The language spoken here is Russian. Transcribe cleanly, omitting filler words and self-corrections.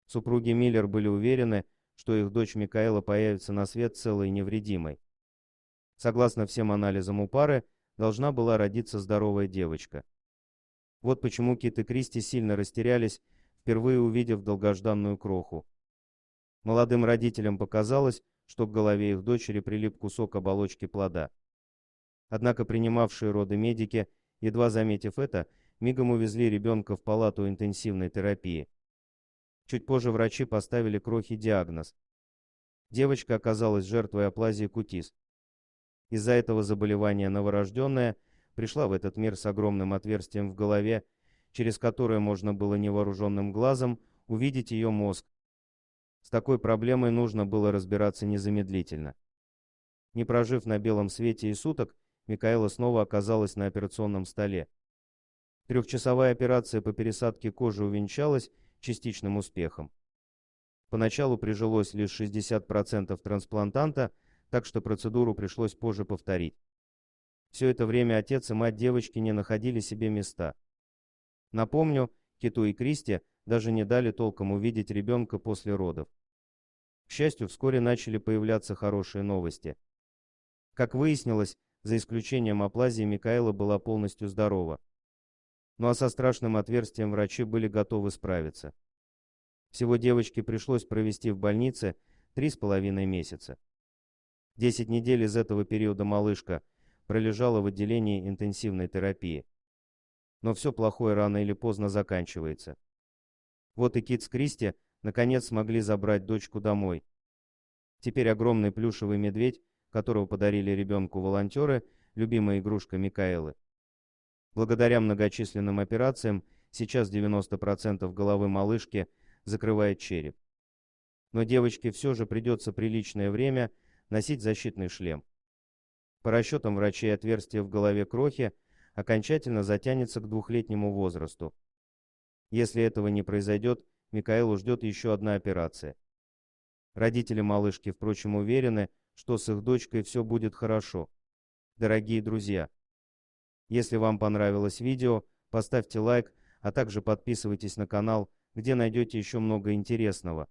Супруги Миллер были уверены, что их дочь Микаэла появится на свет целой и невредимой. Согласно всем анализам у пары, должна была родиться здоровая девочка. Вот почему Кит и Кристи сильно растерялись, впервые увидев долгожданную кроху. Молодым родителям показалось, что к голове их дочери прилип кусок оболочки плода. Однако принимавшие роды медики, едва заметив это, мигом увезли ребенка в палату интенсивной терапии. Чуть позже врачи поставили крохе диагноз. Девочка оказалась жертвой аплазии кутис. Из-за этого заболевания новорожденная пришла в этот мир с огромным отверстием в голове, через которое можно было невооруженным глазом увидеть ее мозг. С такой проблемой нужно было разбираться незамедлительно. Не прожив на белом свете и суток, Микаэла снова оказалась на операционном столе. Трехчасовая операция по пересадке кожи увенчалась частичным успехом. Поначалу прижилось лишь 60% трансплантанта, так что процедуру пришлось позже повторить. Все это время отец и мать девочки не находили себе места. Напомню, Киту и Кристи даже не дали толком увидеть ребенка после родов. К счастью, вскоре начали появляться хорошие новости. Как выяснилось, за исключением аплазии, Микаэла была полностью здорова. Ну а со страшным отверстием врачи были готовы справиться. Всего девочке пришлось провести в больнице 3,5 месяца. 10 недель из этого периода малышка пролежала в отделении интенсивной терапии. Но все плохое рано или поздно заканчивается. Вот и Кит с Кристи наконец смогли забрать дочку домой. Теперь огромный плюшевый медведь, которого подарили ребенку волонтеры, любимая игрушка Микаэлы. Благодаря многочисленным операциям сейчас 90% головы малышки закрывает череп. Но девочке все же придется приличное время носить защитный шлем. По расчетам врачей, отверстие в голове крохи окончательно затянется к 2-летнему возрасту. Если этого не произойдет, Микаэлу ждет еще одна операция. Родители малышки, впрочем, уверены, что с их дочкой все будет хорошо. Дорогие друзья, если вам понравилось видео, поставьте лайк, а также подписывайтесь на канал, где найдете еще много интересного.